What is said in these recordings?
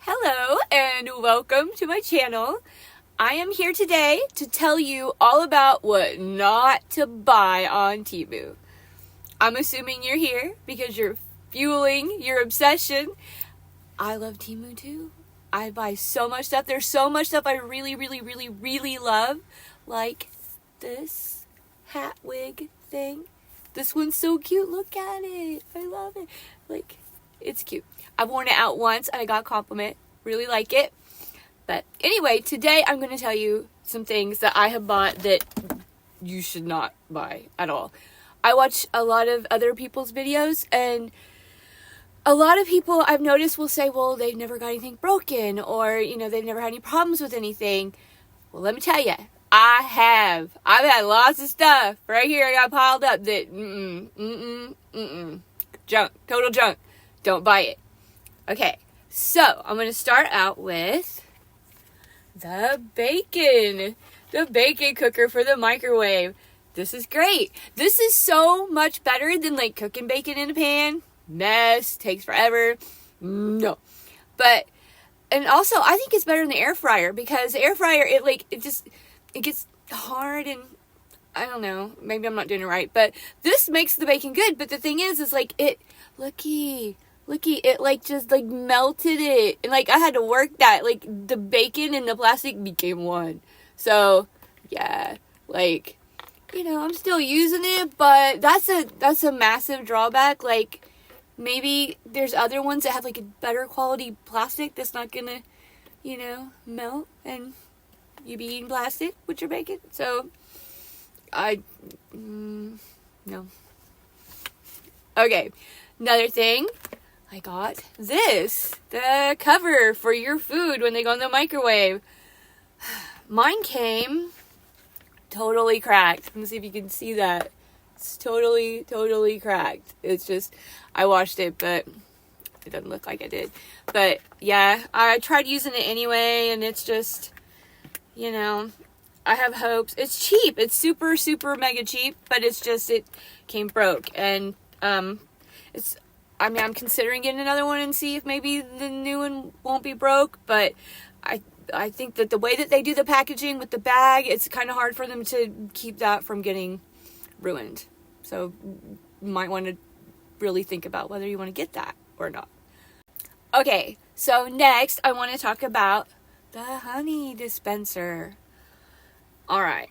Hello and welcome to my channel. I am here today to tell you all about what not to buy on Temu. I'm assuming you're here because you're fueling your obsession. I love Temu too. I buy so much stuff. There's so much stuff I really love. Like this hat wig thing. This one's so cute. Look at it. I love it. Like, it's cute. I've worn it out once and I got a compliment. Really like it. But anyway, today I'm going to tell you some things that I have bought that you should not buy at all. I watch a lot of other people's videos, and a lot of people I've noticed will say, well, they've never got anything broken, or, they've never had any problems with anything. Well, let me tell you, I have. I've had lots of stuff right here I got piled up that, junk, total junk. Don't buy it. Okay, so I'm going to start out with the bacon cooker for the microwave. This is great. This is so much better than like cooking bacon in a pan. Mess, takes forever. No. But, and also I think it's better than the air fryer, because the air fryer, it gets hard, and I don't know, maybe I'm not doing it right, but this makes the bacon good. But the thing is like looky, it like just like melted it, and like I had to work that, like the bacon and the plastic became one. So yeah, like, I'm still using it, but that's a massive drawback. Like, maybe there's other ones that have like a better quality plastic that's not gonna, melt, and you be eating plastic with your bacon. So no. Okay, another thing, I got this, the cover for your food when they go in the microwave. Mine came totally cracked. Let me see if you can see that. It's totally cracked. It's just, I washed it, but it doesn't look like I did. But yeah, I tried using it anyway, and it's just, I have hopes. It's cheap. It's super mega cheap, but it's just, it came broke. And I'm considering getting another one and see if maybe the new one won't be broke, but I think that the way that they do the packaging with the bag, it's kind of hard for them to keep that from getting ruined. So you might want to really think about whether you want to get that or not. Okay, so next I want to talk about the honey dispenser. All right,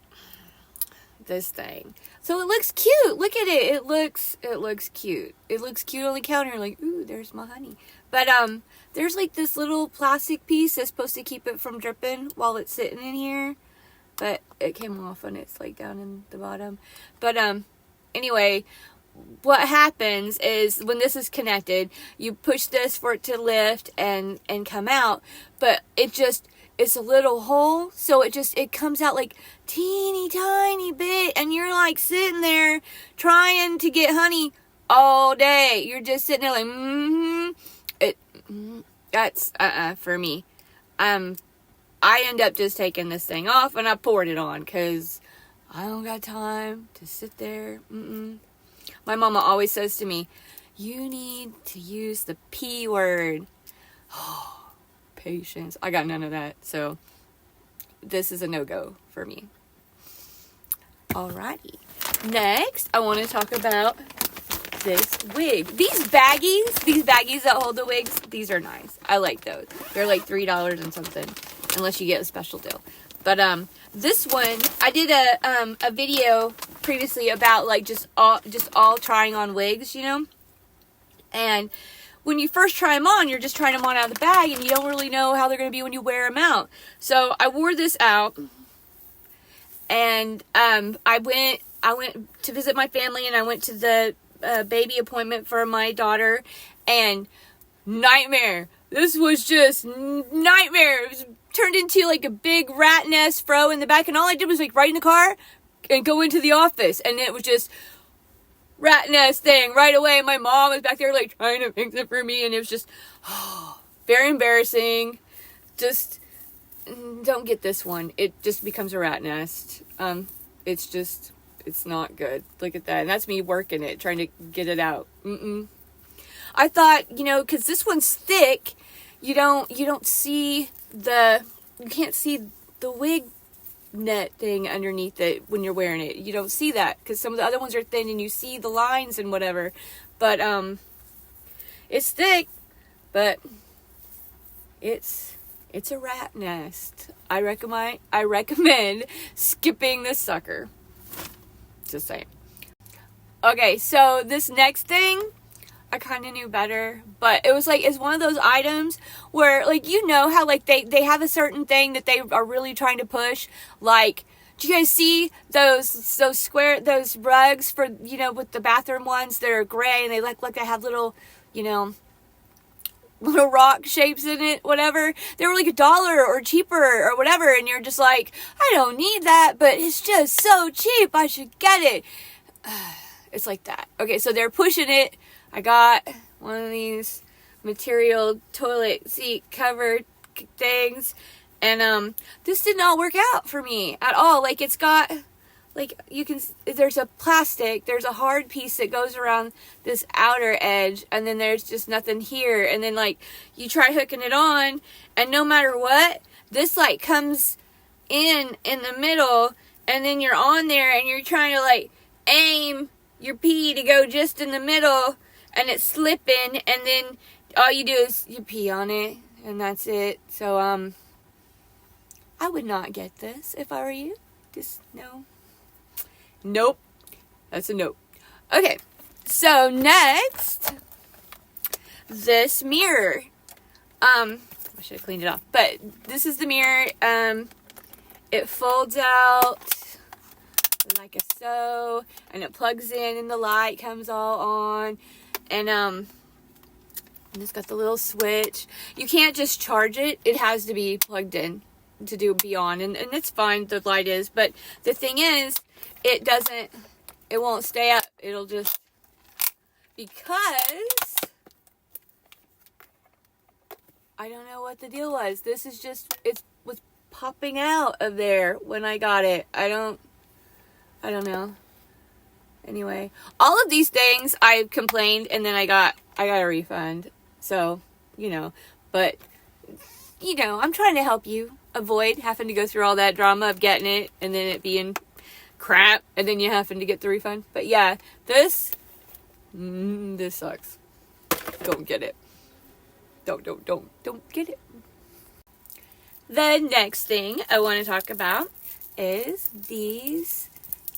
this thing. So it looks cute. Look at it. It looks cute. It looks cute on the counter. Like, ooh, there's my honey. But there's like this little plastic piece that's supposed to keep it from dripping while it's sitting in here. But it came off and it's like down in the bottom. But anyway, what happens is when this is connected, you push this for it to lift and come out. But it's a little hole, so it comes out like teeny tiny bit, and you're like sitting there trying to get honey all day. You're just sitting there like, that's for me. I end up just taking this thing off and I poured it on, because I don't got time to sit there. My mama always says to me, you need to use the P word. Patience. I got none of that. So this is a no-go for me. Alrighty. Next, I want to talk about this wig. These baggies that hold the wigs, these are nice. I like those. They're like $3 and something, unless you get a special deal. But this one, I did a video previously about like just all trying on wigs, and when you first try them on, you're just trying them on out of the bag, and you don't really know how they're going to be when you wear them out. So I wore this out, and I went to visit my family, and I went to the baby appointment for my daughter, and nightmare. This was just nightmare. It was turned into like a big rat nest fro in the back, and all I did was like ride in the car and go into the office, and it was just rat nest thing right away. My mom was back there like trying to fix it for me, and it was just very embarrassing. Just don't get this one. It just becomes a rat nest. It's not good. Look at that. And that's me working it, trying to get it out. I thought, because this one's thick, you don't see you can't see the wig net thing underneath it when you're wearing it. You don't see that because some of the other ones are thin and you see the lines and whatever. But it's thick, but it's a rat nest. I recommend skipping this sucker. Just saying. Okay, so this next thing I kind of knew better, but it was like, it's one of those items where, like, you know how, like, they have a certain thing that they are really trying to push. Like, do you guys see those rugs for, you know, with the bathroom ones that are gray and they look like they have little, you know, little rock shapes in it, whatever. They were like $1 or cheaper or whatever, and you're just like, I don't need that, but it's just so cheap, I should get it. It's like that. Okay, so they're pushing it. I got one of these material toilet seat cover things, and this did not work out for me at all. Like, it's got, like, there's a hard piece that goes around this outer edge, and then there's just nothing here, and then, like, you try hooking it on, and no matter what, this, like, comes in the middle, and then you're on there, and you're trying to, like, aim your pee to go just in the middle, and it's slipping, and then all you do is you pee on it, and that's it. So, I would not get this if I were you. Just, no. Nope. That's a nope. Okay, so next, this mirror. I should have cleaned it off, but this is the mirror. It folds out like so, and it plugs in, and the light comes all on. And it's got the little switch. You can't just charge it. It has to be plugged in to be on. And it's fine, the light is. But the thing is, it won't stay up. It'll just, because I don't know what the deal was. This is just, it was popping out of there when I got it. I don't know. Anyway, all of these things I complained, and then I got a refund. So, you know, but, you know, I'm trying to help you avoid having to go through all that drama of getting it and then it being crap and then you having to get the refund. But yeah, this sucks. Don't get it. Don't get it. The next thing I want to talk about is these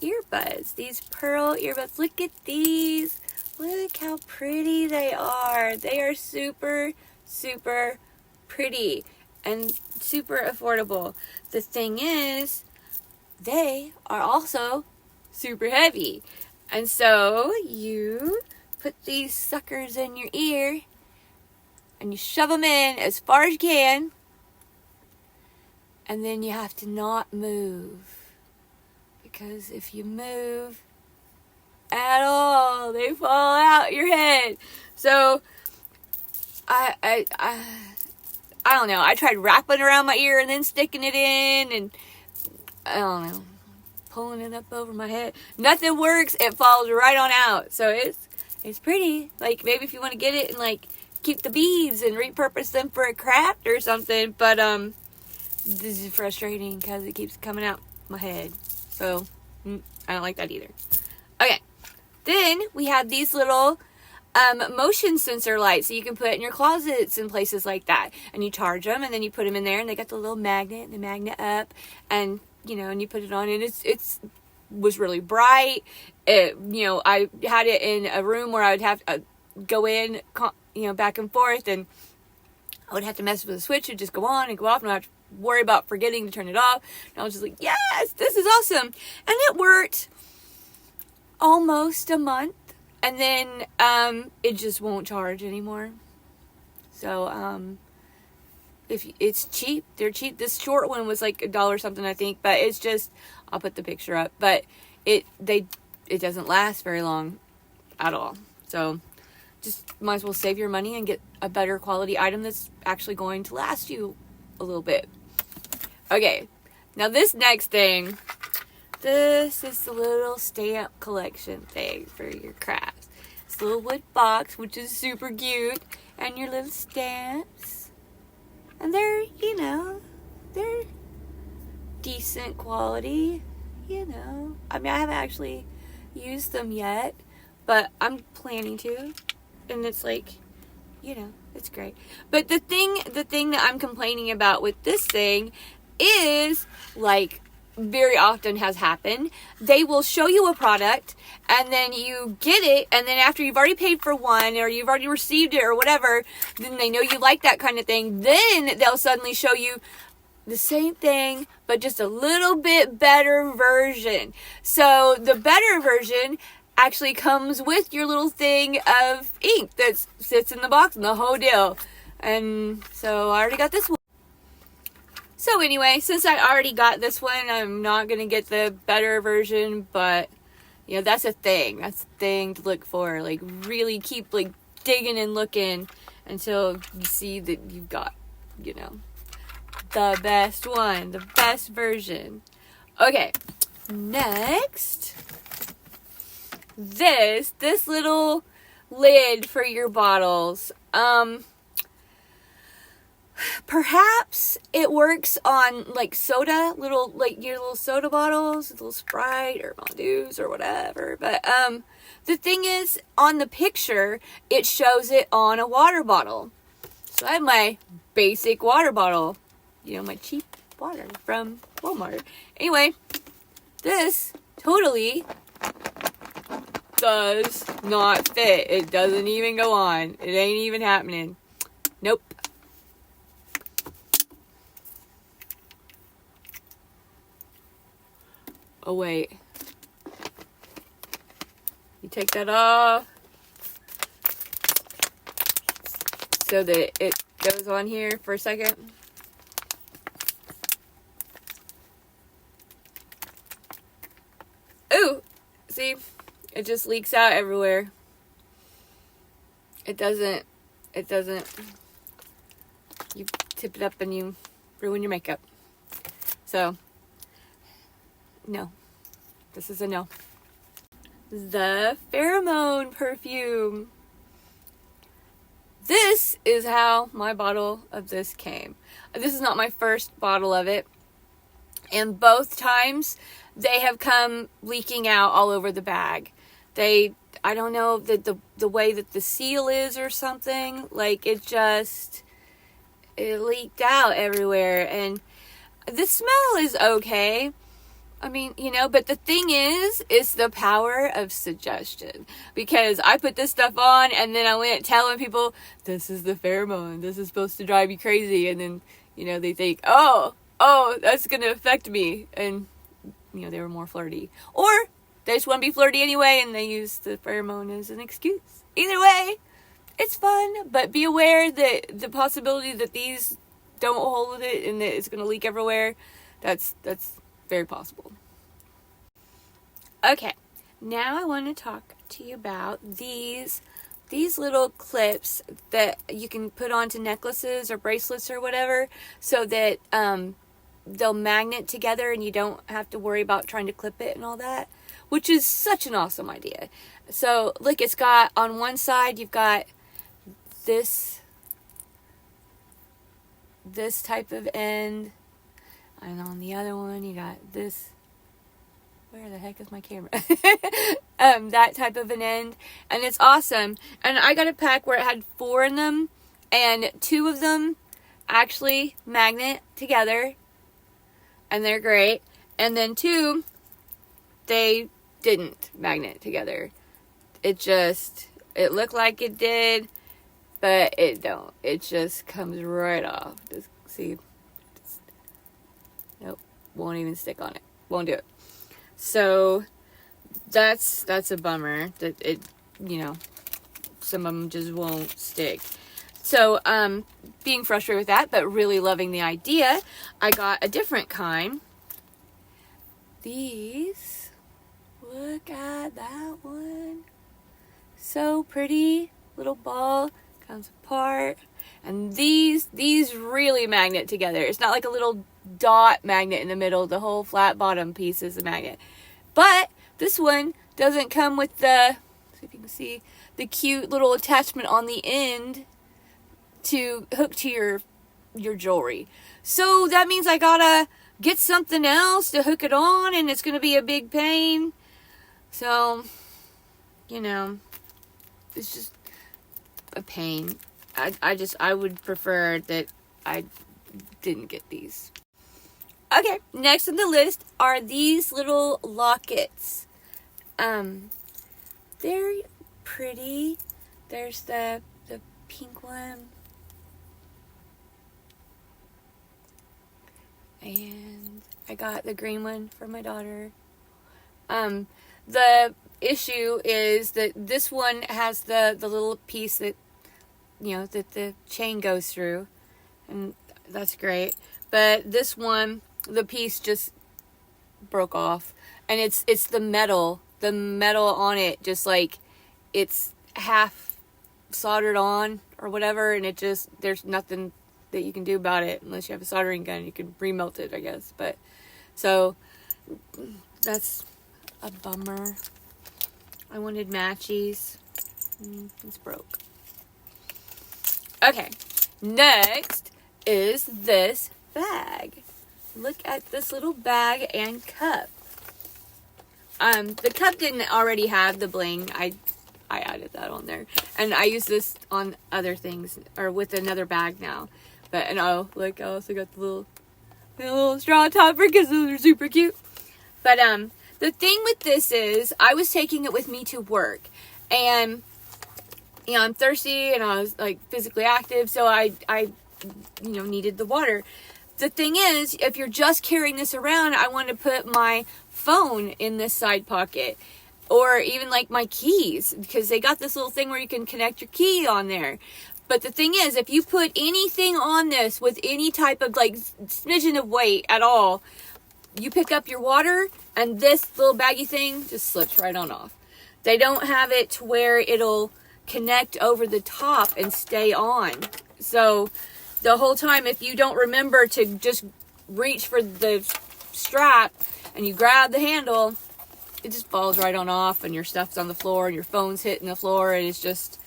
earbuds, these pearl earbuds. Look at these. Look how pretty they are. They are super, super pretty and super affordable. The thing is, they are also super heavy. And so you put these suckers in your ear and you shove them in as far as you can. And then you have to not move. Because if you move at all, they fall out your head. So I don't know. I tried wrapping around my ear and then sticking it in, and I don't know, pulling it up over my head. Nothing works. It falls right on out. So it's pretty. Like, maybe if you want to get it and like keep the beads and repurpose them for a craft or something. But this is frustrating because it keeps coming out my head. So I don't like that either. Okay. Then we have these little motion sensor lights that you can put in your closets and places like that. And you charge them, and then you put them in there, and they got the little magnet, and the magnet up, and you know, and you put it on, and it's was really bright. It, you know, I had it in a room where I would have to go in, you know, back and forth, and I would have to mess with the switch and just go on and go off, and I would have to worry about forgetting to turn it off. And I was just like, yes, this is awesome. And it worked almost a month, and then it just won't charge anymore. So if it's cheap, they're cheap. This short one was like $1 something, I think, but it's just, I'll put the picture up, but it doesn't last very long at all. So just might as well save your money and get a better quality item that's actually going to last you a little bit. Okay, now this next thing, this is the little stamp collection thing for your crafts. It's a little wood box, which is super cute, and your little stamps. decent quality, you know. I mean, I haven't actually used them yet, but I'm planning to. And it's like, you know, it's great. But the thing that I'm complaining about with this thing is, like, very often has happened, they will show you a product and then you get it, and then after you've already paid for one or you've already received it or whatever, then they know you like that kind of thing, then they'll suddenly show you the same thing but just a little bit better version. So the better version actually comes with your little thing of ink that sits in the box and the whole deal. And so I already got this one. So anyway, since I already got this one, I'm not going to get the better version, but, you know, that's a thing. That's a thing to look for. Like, really keep, like, digging and looking until you see that you've got, you know, the best one, the best version. Okay, next, this little lid for your bottles. Perhaps it works on, like, soda, like your little soda bottles, little Sprite or Mountain Dews or whatever. But the thing is, on the picture, it shows it on a water bottle. So I have my basic water bottle, you know, my cheap water from Walmart. Anyway, this totally does not fit. It doesn't even go on. It ain't even happening. Nope. Oh, wait. You take that off so that it goes on here for a second. Ooh! See? It just leaks out everywhere. It doesn't. You tip it up and you ruin your makeup. So, no. This is a no. The pheromone perfume. This is how my bottle of this came. This is not my first bottle of it. And both times they have come leaking out all over the bag. I don't know the way that the seal is or something. Like, it leaked out everywhere. And the smell is okay. I mean, you know, but the thing is the power of suggestion. Because I put this stuff on and then I went telling people, this is the pheromone. This is supposed to drive you crazy. And then, you know, they think, oh, that's going to affect me. And, you know, they were more flirty. Or they just want to be flirty anyway and they use the pheromone as an excuse. Either way, it's fun. But be aware that the possibility that these don't hold it and that it's going to leak everywhere, that's very possible. Okay, now I want to talk to you about these little clips that you can put onto necklaces or bracelets or whatever, so that they'll magnet together and you don't have to worry about trying to clip it and all that, which is such an awesome idea. So, look, it's got, on one side, you've got this type of end, and on the other one, you got this. Where the heck is my camera? That type of an end. And it's awesome. And I got a pack where it had 4 in them. And 2 of them actually magnet together. And they're great. And then 2, they didn't magnet together. It looked like it did. But it don't. It just comes right off. Just see. Nope, won't even stick on it. Won't do it. So that's a bummer that it, you know, some of them just won't stick. So being frustrated with that, but really loving the idea, I got a different kind. These, look at that one. So pretty, little ball comes apart. And these really magnet together. It's not like a little dot magnet in the middle. The whole flat bottom piece is a magnet. But this one doesn't come with the, see if you can see, the cute little attachment on the end to hook to your jewelry. So that means I gotta get something else to hook it on, and it's going to be a big pain. So, you know, it's just a pain. I would prefer that I didn't get these. Okay, next on the list are these little lockets. They're pretty. There's the pink one. And I got the green one for my daughter. The issue is that this one has the little piece that, that the chain goes through. And that's great. But this one, the piece just broke off. And it's the metal on it, just like it's half soldered on or whatever. And it just, there's nothing that you can do about it unless you have a soldering gun. You can remelt it, I guess. But so that's a bummer. I wanted matchies. It's broke. Okay, next is this bag. Look at this little bag and cup. The cup didn't already have the bling. I added that on there, and I use this on other things or with another bag now. But and oh, look, I also got the little straw topper because those are super cute. But the thing with this is, I was taking it with me to work, and I'm thirsty, and I was like physically active, so I needed the water. The thing is, if you're just carrying this around, I want to put my phone in this side pocket, or even like my keys, because they got this little thing where you can connect your key on there. But the thing is, if you put anything on this with any type of like smidgen of weight at all, you pick up your water and this little baggy thing just slips right on off. They don't have it to where it'll connect over the top and stay on. So the whole time, if you don't remember to just reach for the strap and you grab the handle, it just falls right on off, and your stuff's on the floor and your phone's hitting the floor, and it's just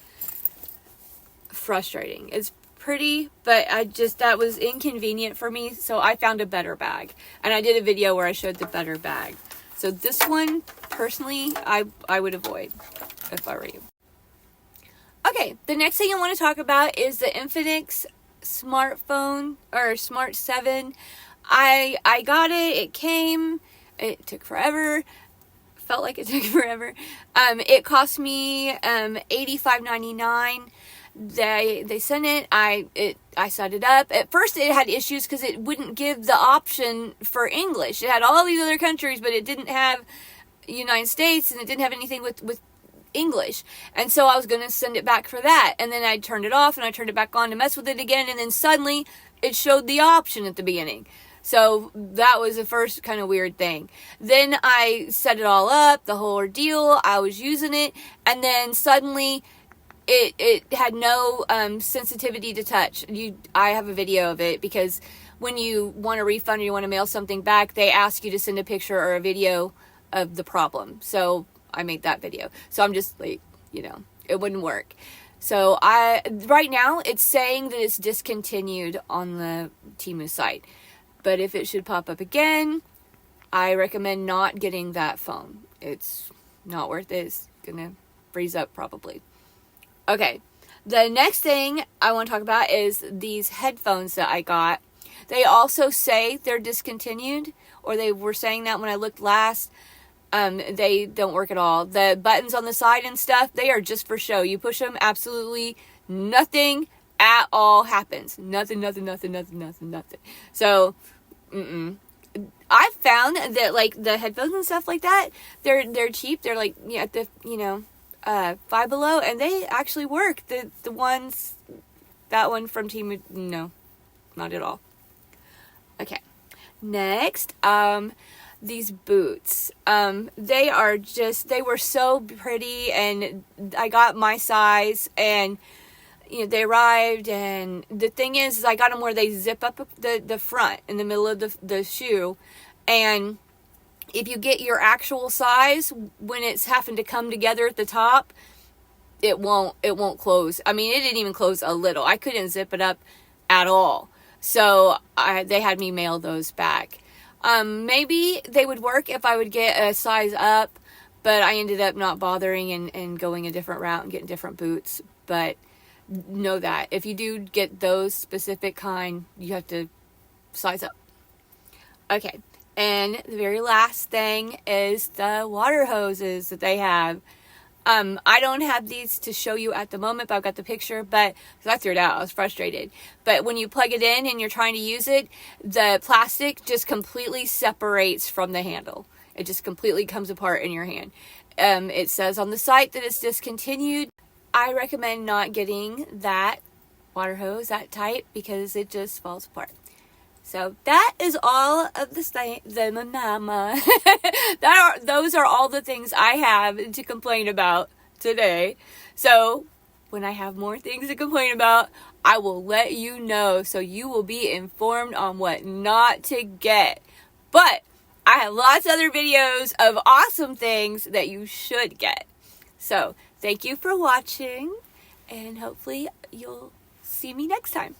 frustrating. It's pretty, but that was inconvenient for me, so I found a better bag. And I did a video where I showed the better bag. So this one, personally, I would avoid if I were you. Okay, the next thing I want to talk about is the Infinix smartphone, or Smart 7. I got it. It came. It took forever. Felt like it took forever. It cost me $85.99. They sent it. I set it up. At first it had issues because it wouldn't give the option for English. It had all these other countries, but it didn't have United States, and it didn't have anything with English. And so I was going to send it back for that. And then I turned it off, and I turned it back on to mess with it again. And then suddenly it showed the option at the beginning. So that was the first kind of weird thing. Then I set it all up, the whole ordeal. I was using it, and then suddenly it had no sensitivity to touch. I have a video of it, because when you want a refund or you want to mail something back, they ask you to send a picture or a video of the problem. So I made that video. So I'm just like, it wouldn't work. So right now it's saying that it's discontinued on the Temu site. But if it should pop up again, I recommend not getting that phone. It's not worth it. It's gonna freeze up probably. Okay, the next thing I want to talk about is these headphones that I got. They also say they're discontinued, or they were saying that when I looked last. They don't work at all. The buttons on the side and stuff, they are just for show. You push them, absolutely nothing at all happens. Nothing. So, I found that like the headphones and stuff like that, they're cheap. They're like at the Five Below, and they actually work. The ones, that one from Temu, no, not at all. Okay, next, these boots. They were so pretty, and I got my size, and they arrived, and the thing is I got them where they zip up the front in the middle of the shoe, and if you get your actual size, when it's having to come together at the top, it won't close. I mean, it didn't even close a little. I couldn't zip it up at all. So they had me mail those back. Maybe they would work if I would get a size up, but I ended up not bothering and going a different route and getting different boots. But know that if you do get those specific kind, you have to size up. Okay, and the very last thing is the water hoses that they have. I don't have these to show you at the moment, but I've got the picture, but because I threw it out, I was frustrated. But when you plug it in and you're trying to use it, the plastic just completely separates from the handle. It just completely comes apart in your hand. It says on the site that it's discontinued. I recommend not getting that water hose, that type, because it just falls apart. So that is all of those are all the things I have to complain about today. So when I have more things to complain about, I will let you know, so you will be informed on what not to get. But I have lots of other videos of awesome things that you should get. So thank you for watching, and hopefully you'll see me next time.